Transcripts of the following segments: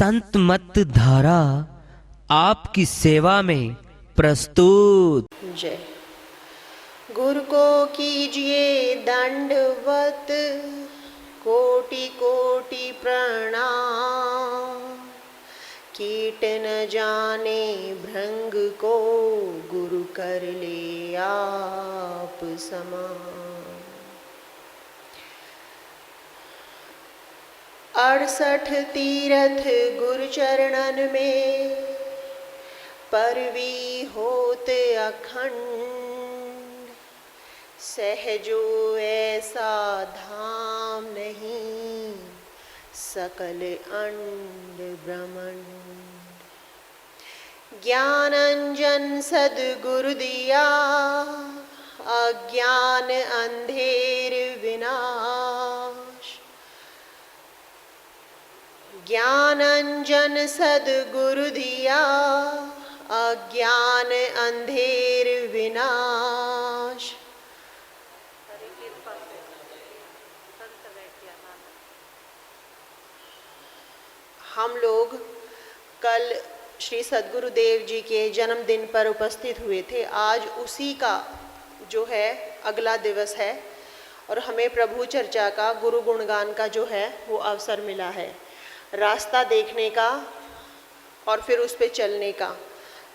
संत मत धारा आपकी सेवा में प्रस्तुत। जय गुरु को कीजिए दंडवत, कोटि कोटि प्रणाम। कीट न जाने भृंग को, गुरु कर ले आप समान। 68 तीरथ गुरु चरणन में, परवी होत अखंड। सहजो ऐसा धाम नहीं, सकल अंड ब्रह्मांड। ज्ञान अंजन सद्गुरु दिया, अज्ञान अंधेर विनाश। ज्ञान अंजन सद्गुरु दिया, अज्ञान अंधेर विनाश। हम लोग कल श्री सद्गुरुदेव जी के जन्मदिन पर उपस्थित हुए थे। आज उसी का जो है अगला दिवस है और हमें प्रभु चर्चा का, गुरु गुणगान का जो है वो अवसर मिला है। रास्ता देखने का और फिर उस पे चलने का,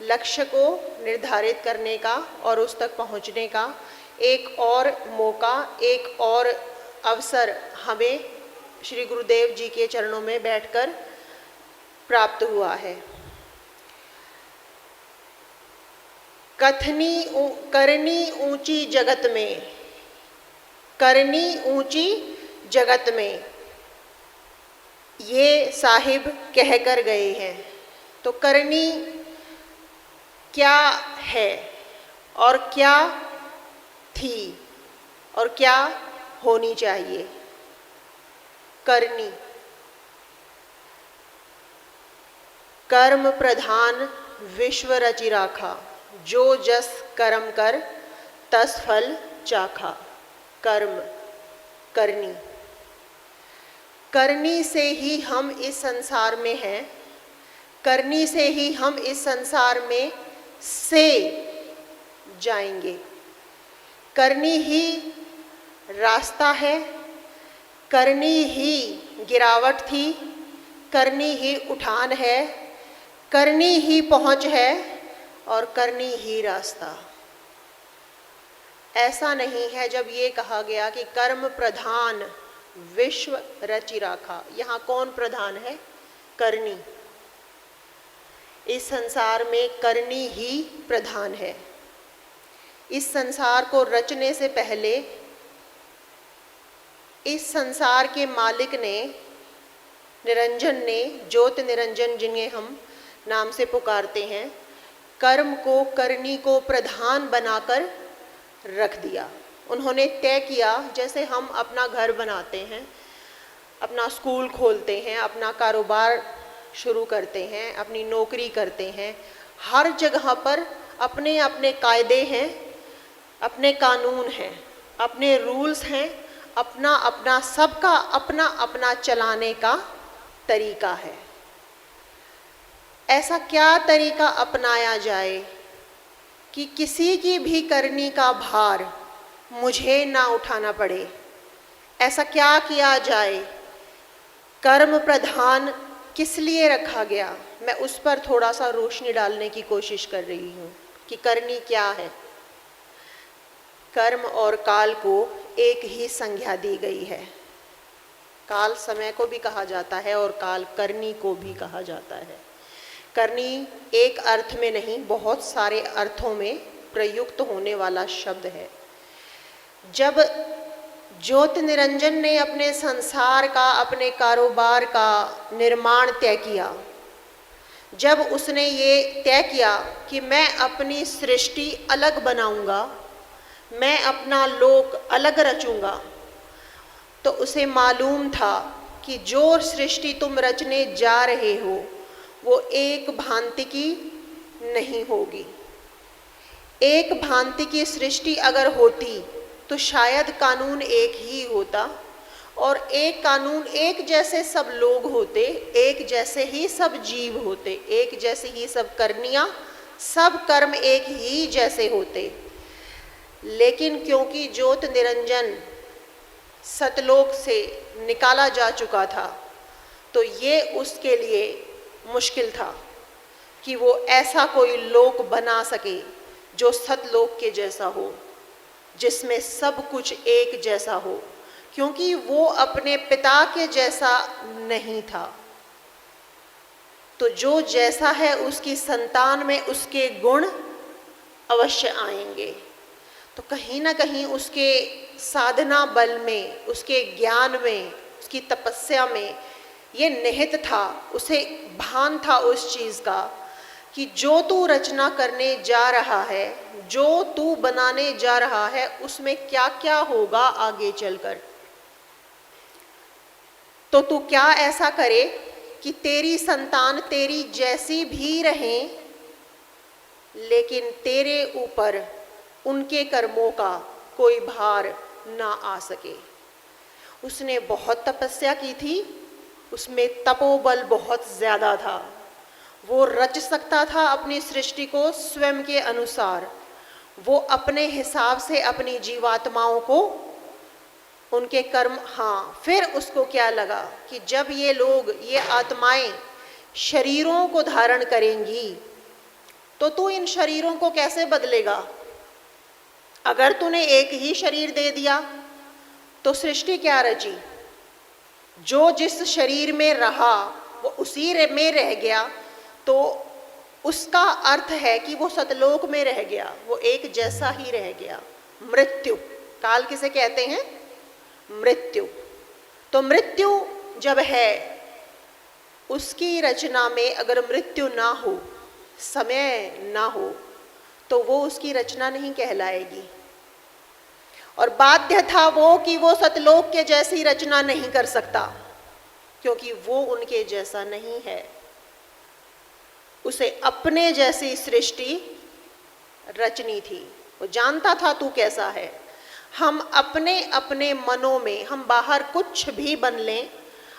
लक्ष्य को निर्धारित करने का और उस तक पहुंचने का एक और मौका, एक और अवसर हमें श्री गुरुदेव जी के चरणों में बैठकर प्राप्त हुआ है। करनी ऊंची जगत में, करनी ऊंची जगत में, ये साहिब कह कर गए हैं। तो करनी क्या है और क्या थी और क्या होनी चाहिए? करनी, कर्म प्रधान विश्व रचि राखा, जो जस कर्म कर तस फल चाखा। कर्म, करनी, करनी से ही हम इस संसार में हैं, करनी से ही हम इस संसार में से जाएंगे। करनी ही रास्ता है, करनी ही गिरावट थी, करनी ही उठान है, करनी ही पहुंच है और करनी ही रास्ता। ऐसा नहीं है जब ये कहा गया कि कर्म प्रधान विश्व रचि राखा। यहाँ कौन प्रधान है? करनी। इस संसार में करनी ही प्रधान है। इस संसार को रचने से पहले इस संसार के मालिक ने, निरंजन ने, ज्योत निरंजन जिन्हें हम नाम से पुकारते हैं, कर्म को, करनी को प्रधान बनाकर रख दिया। उन्होंने तय किया, जैसे हम अपना घर बनाते हैं, अपना स्कूल खोलते हैं, अपना कारोबार शुरू करते हैं, अपनी नौकरी करते हैं, हर जगह पर अपने अपने कायदे हैं, अपने कानून हैं, अपने रूल्स हैं, अपना अपना, सबका अपना अपना चलाने का तरीका है। ऐसा क्या तरीका अपनाया जाए कि किसी की भी करनी का भार मुझे ना उठाना पड़े? ऐसा क्या किया जाए? कर्म प्रधान किस लिए रखा गया? मैं उस पर थोड़ा सा रोशनी डालने की कोशिश कर रही हूँ कि करनी क्या है। कर्म और काल को एक ही संज्ञा दी गई है। काल समय को भी कहा जाता है और काल करनी को भी कहा जाता है। करनी एक अर्थ में नहीं, बहुत सारे अर्थों में प्रयुक्त होने वाला शब्द है। जब ज्योत निरंजन ने अपने संसार का, अपने कारोबार का निर्माण तय किया, जब उसने ये तय किया कि मैं अपनी सृष्टि अलग बनाऊंगा, मैं अपना लोक अलग रचूंगा, तो उसे मालूम था कि जो सृष्टि तुम रचने जा रहे हो वो एक भांति की नहीं होगी। एक भांति की सृष्टि अगर होती तो शायद कानून एक ही होता और एक कानून, एक जैसे सब लोग होते, एक जैसे ही सब जीव होते, एक जैसे ही सब करनियाँ, सब कर्म एक ही जैसे होते। लेकिन क्योंकि ज्योत निरंजन सतलोक से निकाला जा चुका था, तो ये उसके लिए मुश्किल था कि वो ऐसा कोई लोक बना सके जो सतलोक के जैसा हो, जिसमें सब कुछ एक जैसा हो, क्योंकि वो अपने पिता के जैसा नहीं था। तो जो जैसा है उसकी संतान में उसके गुण अवश्य आएंगे। तो कहीं ना कहीं उसके साधना बल में, उसके ज्ञान में, उसकी तपस्या में ये निहित था, उसे भान था उस चीज़ का कि जो तू रचना करने जा रहा है, जो तू बनाने जा रहा है, उसमें क्या क्या होगा आगे चलकर। तो तू क्या ऐसा करे कि तेरी संतान तेरी जैसी भी रहें, लेकिन तेरे ऊपर उनके कर्मों का कोई भार ना आ सके। उसने बहुत तपस्या की थी, उसमें तपोबल बहुत ज़्यादा था। वो रच सकता था अपनी सृष्टि को स्वयं के अनुसार। वो अपने हिसाब से अपनी जीवात्माओं को उनके कर्म, हाँ, फिर उसको क्या लगा कि जब ये लोग, ये आत्माएं शरीरों को धारण करेंगी, तो तू इन शरीरों को कैसे बदलेगा? अगर तूने एक ही शरीर दे दिया तो सृष्टि क्या रची? जो जिस शरीर में रहा वो उसी में रह गया, तो उसका अर्थ है कि वो सतलोक में रह गया, वो एक जैसा ही रह गया। मृत्यु काल किसे कहते हैं? मृत्यु। तो मृत्यु जब है, उसकी रचना में अगर मृत्यु ना हो, समय ना हो, तो वो उसकी रचना नहीं कहलाएगी। और बाध्य था वो कि वो सतलोक के जैसी रचना नहीं कर सकता, क्योंकि वो उनके जैसा नहीं है। उसे अपने जैसी सृष्टि रचनी थी। वो जानता था तू कैसा है। हम अपने अपने मनों में, हम बाहर कुछ भी बन लें,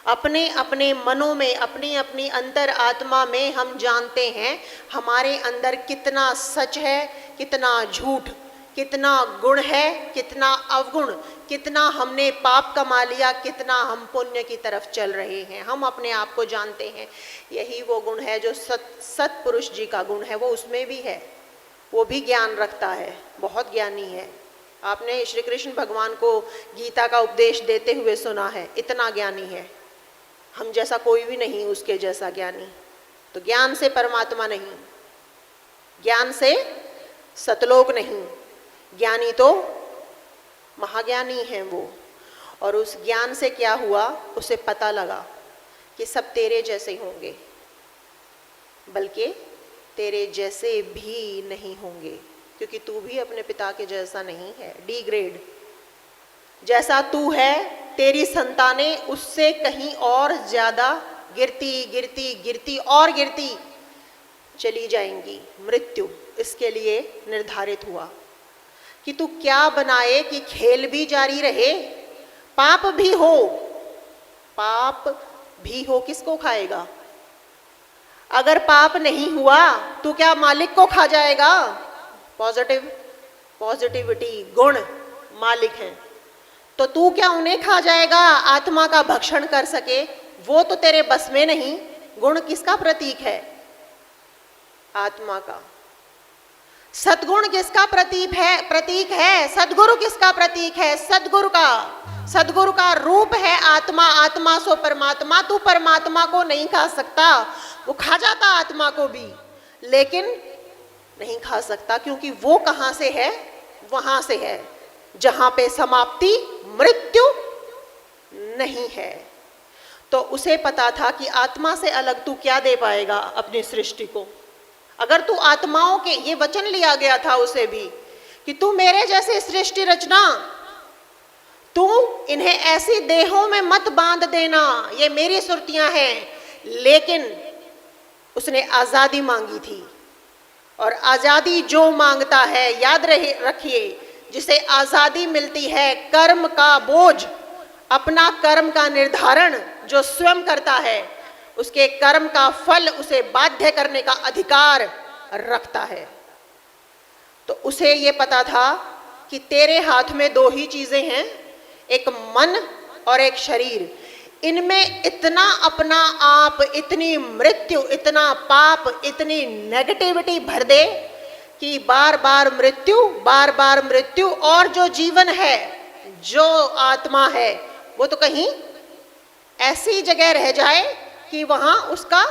अपने अपने मनों में, अपनी अपनी अंतर आत्मा में हम जानते हैं हमारे अंदर कितना सच है, कितना झूठ, कितना गुण है, कितना अवगुण, कितना हमने पाप कमा लिया, कितना हम पुण्य की तरफ चल रहे हैं। हम अपने आप को जानते हैं। यही वो गुण है जो सतपुरुष जी का गुण है, वो उसमें भी है। वो भी ज्ञान रखता है, बहुत ज्ञानी है। आपने श्री कृष्ण भगवान को गीता का उपदेश देते हुए सुना है, इतना ज्ञानी है। हम जैसा कोई भी नहीं, उसके जैसा ज्ञानी। तो ज्ञान से परमात्मा नहीं, ज्ञान से सतलोक नहीं, ज्ञानी तो महाज्ञानी है वो। और उस ज्ञान से क्या हुआ? उसे पता लगा कि सब तेरे जैसे होंगे, बल्कि तेरे जैसे भी नहीं होंगे, क्योंकि तू भी अपने पिता के जैसा नहीं है। डी ग्रेड जैसा तू है, तेरी संतानें उससे कहीं और ज़्यादा गिरती गिरती गिरती और गिरती चली जाएंगी। मृत्यु इसके लिए निर्धारित हुआ कि तू क्या बनाए कि खेल भी जारी रहे, पाप भी हो। पाप भी हो, किसको खाएगा? अगर पाप नहीं हुआ तो क्या मालिक को खा जाएगा? पॉजिटिविटी गुण मालिक हैं, तो तू क्या उन्हें खा जाएगा? आत्मा का भक्षण कर सके, वो तो तेरे बस में नहीं। गुण किसका प्रतीक है? आत्मा का। सद्गुण किसका प्रतीक है? सद्गुरु किसका प्रतीक है? सद्गुरु का। सद्गुरु का रूप है आत्मा। आत्मा सो परमात्मा। तू परमात्मा को नहीं खा सकता। वो खा जाता आत्मा को भी, लेकिन नहीं खा सकता, क्योंकि वो कहाँ से है? वहां से है जहां पे समाप्ति मृत्यु नहीं है। तो उसे पता था कि आत्मा से अलग तू क्या दे पाएगा अपनी सृष्टि को। अगर तू आत्माओं के, ये वचन लिया गया था उसे भी कि तू मेरे जैसे सृष्टि रचना, तू इन्हें ऐसी देहों में मत बांध देना, ये मेरी सुरतियां हैं। लेकिन उसने आजादी मांगी थी, और आजादी जो मांगता है, याद रखिए, जिसे आजादी मिलती है, कर्म का बोझ अपना कर्म का निर्धारण जो स्वयं करता है, उसके कर्म का फल उसे बाध्य करने का अधिकार रखता है। तो उसे ये पता था कि तेरे हाथ में दो ही चीजें हैं, एक मन और एक शरीर। इनमें इतना अपना आप, इतनी मृत्यु, इतना पाप, इतनी नेगेटिविटी भर दे कि बार बार मृत्यु, और जो जीवन है, जो आत्मा है, वो तो कहीं ऐसी जगह रह जाए कि वहां उसका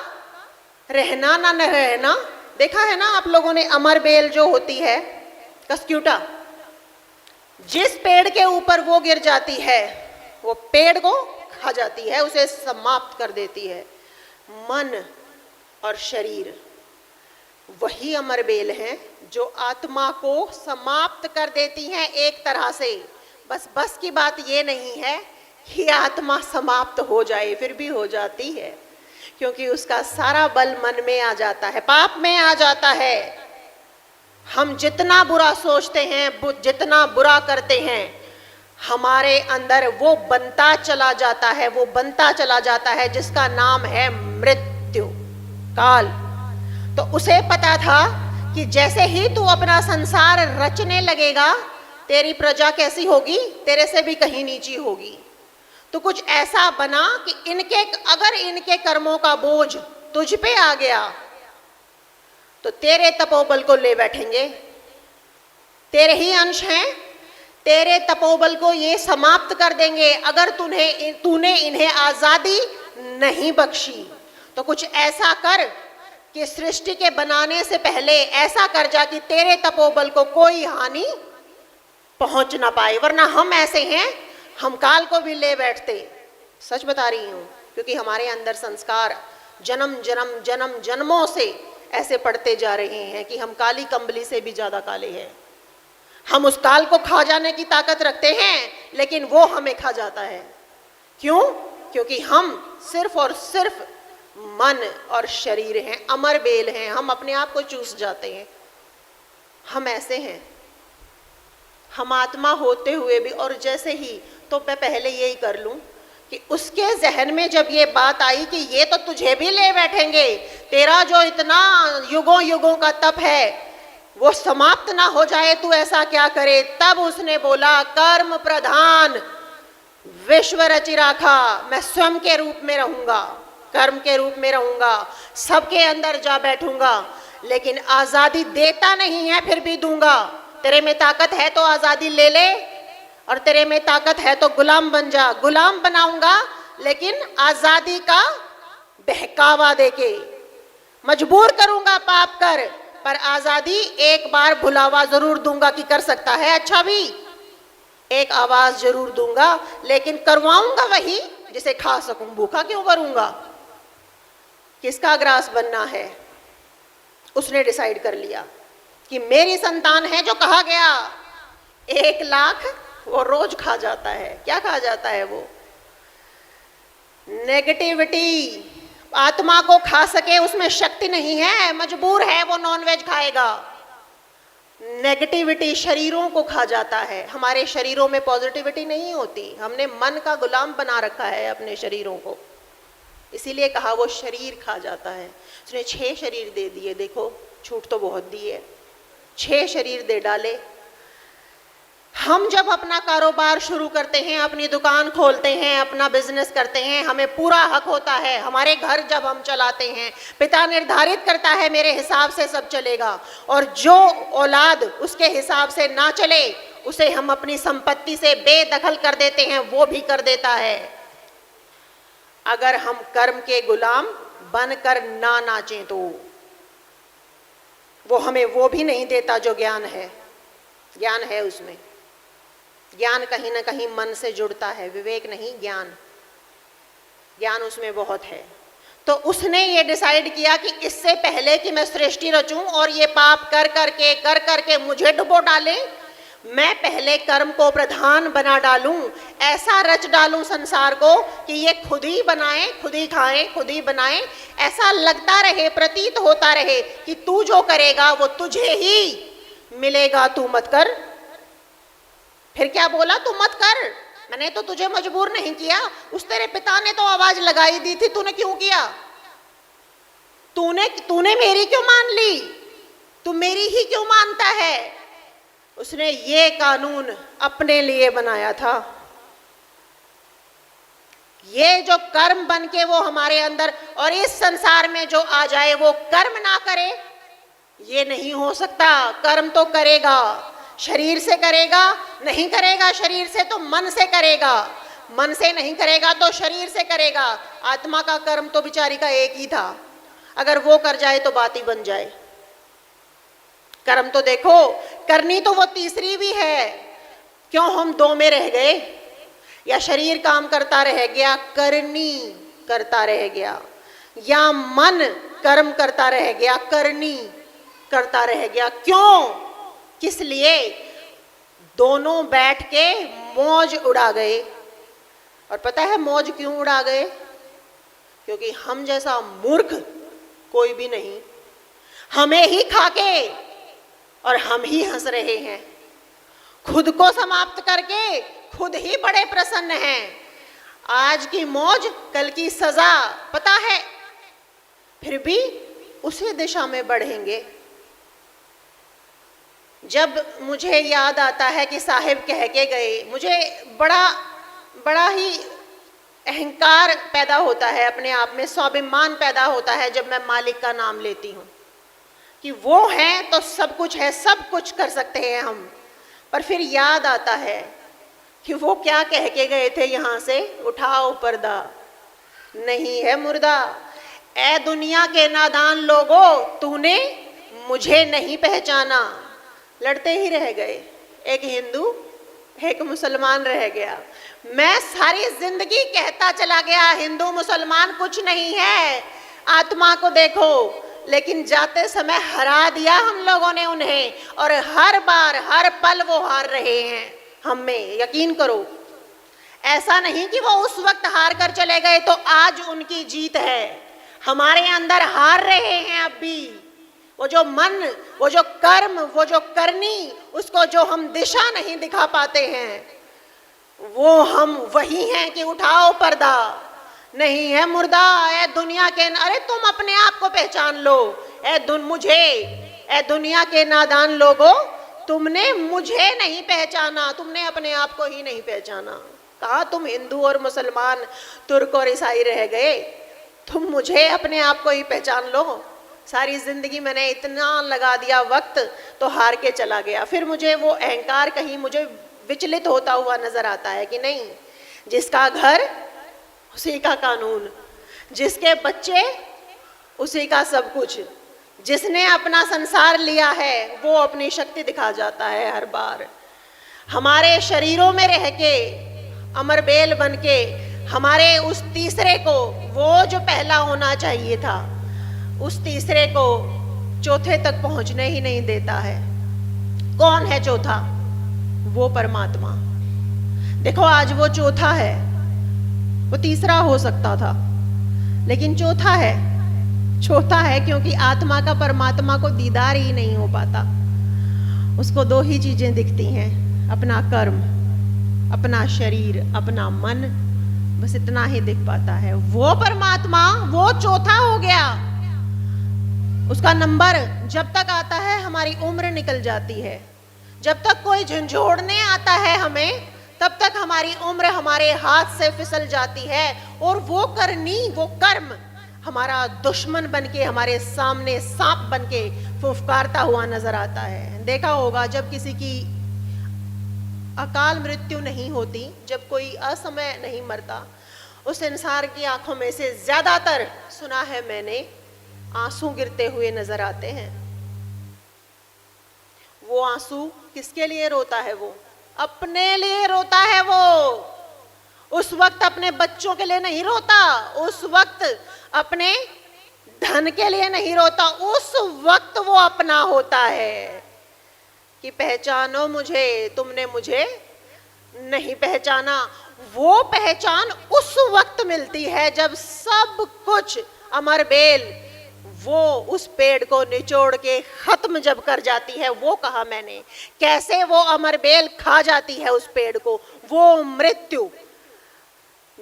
रहना ना न रहना। देखा है ना आप लोगों ने, अमर बेल जो होती है, कस्क्यूटा, जिस पेड़ के ऊपर वो गिर जाती है वो पेड़ को खा जाती है, उसे समाप्त कर देती है। मन और शरीर वही अमर बेल हैं जो आत्मा को समाप्त कर देती हैं एक तरह से। बस की बात ये नहीं है कि आत्मा समाप्त हो जाए, फिर भी हो जाती है, क्योंकि उसका सारा बल मन में आ जाता है, पाप में आ जाता है। हम जितना बुरा सोचते हैं, जितना बुरा करते हैं, हमारे अंदर वो बनता चला जाता है, जिसका नाम है मृत्यु काल। तो उसे पता था कि जैसे ही तू अपना संसार रचने लगेगा, तेरी प्रजा कैसी होगी, तेरे से भी कहीं नीची होगी। तो कुछ ऐसा बना कि अगर इनके कर्मों का बोझ तुझ पे आ गया तो तेरे तपोबल को ले बैठेंगे, तेरे ही अंश हैं, तेरे तपोबल को ये समाप्त कर देंगे अगर तूने इन्हें आजादी नहीं बख्शी। तो कुछ ऐसा कर कि सृष्टि के बनाने से पहले ऐसा कर जा कि तेरे तपोबल को कोई हानि पहुंच ना पाए, वरना हम ऐसे हैं, हम काल को भी ले बैठते। सच बता रही हूं, क्योंकि हमारे अंदर संस्कार जन्मों से ऐसे पढ़ते जा रहे हैं कि हम काली कंबली से भी ज्यादा काले हैं। हम उस काल को खा जाने की ताकत रखते हैं, लेकिन वो हमें खा जाता है। क्यों? क्योंकि हम सिर्फ और सिर्फ मन और शरीर हैं, अमर बेल हैं, हम अपने आप को चूस जाते हैं। हम ऐसे हैं, हम आत्मा होते हुए भी। और जैसे ही, तो मैं पहले यही कर लूं कि उसके जहन में जब ये बात आई कि ये तो तुझे भी ले बैठेंगे, तेरा जो इतना युगों का तप है वो समाप्त ना हो जाए, तू ऐसा क्या करे। तब उसने बोला, कर्म प्रधान विश्व रचि राखा, मैं स्वयं के रूप में रहूंगा, कर्म के रूप में रहूंगा, सबके अंदर जा बैठूंगा, लेकिन आजादी देता नहीं है, फिर भी दूंगा। तेरे में ताकत है तो आजादी ले ले, और तेरे में ताकत है तो गुलाम बन जा। गुलाम बनाऊंगा, लेकिन आजादी का बहकावा देके मजबूर करूंगा पाप कर, पर आजादी एक बार भुलावा जरूर दूंगा कि कर सकता है अच्छा भी, एक आवाज जरूर दूंगा, लेकिन करवाऊंगा वही जिसे खा सकूं। भूखा क्यों करूंगा? किसका ग्रास बनना है उसने डिसाइड कर लिया कि मेरी संतान है। जो कहा गया 1 लाख वो रोज खा जाता है। क्या खा जाता है वो? नेगेटिविटी। आत्मा को खा सके उसमें शक्ति नहीं है, मजबूर है, वो नॉनवेज खाएगा। नेगेटिविटी शरीरों को खा जाता है। हमारे शरीरों में पॉजिटिविटी नहीं होती, हमने मन का गुलाम बना रखा है अपने शरीरों को, इसीलिए कहा वो शरीर खा जाता है। उसने 6 शरीर दे दिए, देखो छूट तो बहुत दी है, 6 शरीर दे डाले। हम जब अपना कारोबार शुरू करते हैं, अपनी दुकान खोलते हैं, अपना बिजनेस करते हैं, हमें पूरा हक होता है। हमारे घर जब हम चलाते हैं, पिता निर्धारित करता है मेरे हिसाब से सब चलेगा, और जो औलाद उसके हिसाब से ना चले उसे हम अपनी संपत्ति से बेदखल कर देते हैं, वो भी कर देता है। अगर हम कर्म के गुलाम बनकर ना नाचें तो वो हमें वो भी नहीं देता जो ज्ञान है। ज्ञान है उसमें, ज्ञान कहीं ना कहीं मन से जुड़ता है, विवेक नहीं, ज्ञान। ज्ञान उसमें बहुत है। तो उसने ये डिसाइड किया कि इससे पहले कि मैं सृष्टि रचूं और ये पाप कर करके मुझे डुबो डाले, मैं पहले कर्म को प्रधान बना डालूं, ऐसा रच डालूं संसार को कि ये खुद ही बनाए, खुद ही खाए, खुद ही बनाए। ऐसा लगता रहे, प्रतीत होता रहे कि तू जो करेगा वो तुझे ही मिलेगा, तू मत कर। फिर क्या बोला? तू मत कर, मैंने तो तुझे मजबूर नहीं किया, उस तेरे पिता ने तो आवाज लगाई दी थी, तूने क्यों किया? तूने मेरी क्यों मान ली? तू मेरी ही क्यों मानता है? उसने ये कानून अपने लिए बनाया था। ये जो कर्म बन के वो हमारे अंदर और इस संसार में जो आ जाए वो कर्म ना करे, ये नहीं हो सकता। कर्म तो करेगा, शरीर से करेगा, नहीं करेगा शरीर से तो मन से करेगा, मन से नहीं करेगा तो शरीर से करेगा। आत्मा का कर्म तो बिचारी का एक ही था, अगर वो कर जाए तो बात ही बन जाए। कर्म तो देखो, करनी तो वो तीसरी भी है। क्यों हम दो में रह गए? या शरीर काम करता रह गया, करनी करता रह गया, या मन कर्म करता रह गया, करनी करता रह गया। क्यों? किस लिए? दोनों बैठ के मौज उड़ा गए। और पता है मौज क्यों उड़ा गए? क्योंकि हम जैसा मूर्ख कोई भी नहीं, हमें ही खाके और हम ही हंस रहे हैं। खुद को समाप्त करके खुद ही बड़े प्रसन्न हैं। आज की मौज कल की सजा पता है, फिर भी उसी दिशा में बढ़ेंगे। जब मुझे याद आता है कि साहिब कह के गए, मुझे बड़ा ही अहंकार पैदा होता है अपने आप में, स्वाभिमान पैदा होता है जब मैं मालिक का नाम लेती हूँ कि वो है तो सब कुछ है, सब कुछ कर सकते हैं हम। पर फिर याद आता है कि वो क्या कह के गए थे यहाँ से, उठाओ पर्दा नहीं है मुर्दा। ए दुनिया के नादान लोगों, तूने मुझे नहीं पहचाना। लड़ते ही रह गए, एक हिंदू एक मुसलमान रह गया। मैं सारी जिंदगी कहता चला गया हिंदू मुसलमान कुछ नहीं है, आत्मा को देखो, लेकिन जाते समय हरा दिया हम लोगों ने उन्हें, और हर बार हर पल वो हार रहे हैं हम में। यकीन करो, ऐसा नहीं कि वो उस वक्त हार कर चले गए तो आज उनकी जीत है। हमारे अंदर हार रहे हैं अब भी। वो जो मन, वो जो कर्म, वो जो करनी, उसको जो हम दिशा नहीं दिखा पाते हैं, वो हम वही हैं कि उठाओ पर्दा नहीं है मुर्दा। ए दुनिया के, अरे तुम अपने आप को पहचान लो। ए दुनिया के नादान लोगों, तुमने मुझे नहीं पहचाना, तुमने अपने आप को ही नहीं पहचाना। कहाँ तुम हिंदू और मुसलमान, तुर्क और ईसाई रह गए? तुम मुझे अपने आप को ही पहचान लो। सारी जिंदगी मैंने इतना लगा दिया वक्त, तो हार के चला गया। फिर मुझे वो अहंकार कहीं मुझे विचलित होता हुआ नजर आता है कि नहीं, जिसका घर उसी का कानून, जिसके बच्चे उसी का सब कुछ, जिसने अपना संसार लिया है वो अपनी शक्ति दिखा जाता है हर बार। हमारे शरीरों में रह के अमरबेल बन के हमारे उस तीसरे को, वो जो पहला होना चाहिए था, उस तीसरे को चौथे तक पहुंचने ही नहीं देता है। कौन है चौथा? वो परमात्मा। देखो आज वो चौथा है, वो तीसरा हो सकता था लेकिन चौथा है। चौथा है क्योंकि आत्मा का परमात्मा को दीदार ही नहीं हो पाता। उसको दो ही चीजें दिखती हैं, अपना कर्म, अपना शरीर, अपना मन, बस इतना ही दिख पाता है। वो परमात्मा, वो चौथा हो गया। उसका नंबर जब तक आता है हमारी उम्र निकल जाती है। जब तक कोई झंझोड़ने आता है हमें, तब तक हमारी उम्र हमारे हाथ से फिसल जाती है, और वो करनी, वो कर्म हमारा दुश्मन बनके हमारे सामने सांप बनके फुफकारता हुआ नजर आता है। देखा होगा जब किसी की अकाल मृत्यु नहीं होती, जब कोई असमय नहीं मरता, उस इंसान की आंखों में से ज्यादातर, सुना है मैंने, आंसू गिरते हुए नजर आते हैं। वो आंसू किसके लिए रोता है? वो अपने लिए रोता है। वो उस वक्त अपने बच्चों के लिए नहीं रोता, उस वक्त अपने धन के लिए नहीं रोता, उस वक्त वो अपना होता है कि पहचानो मुझे, तुमने मुझे नहीं पहचाना। वो पहचान उस वक्त मिलती है जब सब कुछ अमरबेल वो उस पेड़ को निचोड़ के खत्म जब कर जाती है, वो कहा मैंने, कैसे वो अमर बेल खा जाती है उस पेड़ को। वो मृत्यु,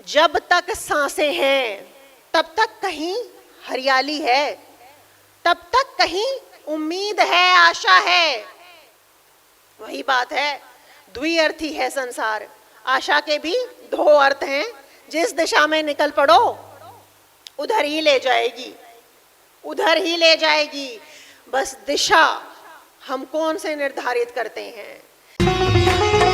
जब तक सांसें हैं तब तक कहीं हरियाली है, तब तक कहीं उम्मीद है, आशा है। वही बात है, द्विअर्थी है संसार। आशा के भी दो अर्थ हैं, जिस दिशा में निकल पड़ो उधर ही ले जाएगी, उधर ही ले जाएगी। बस दिशा हम कौन से निर्धारित करते हैं।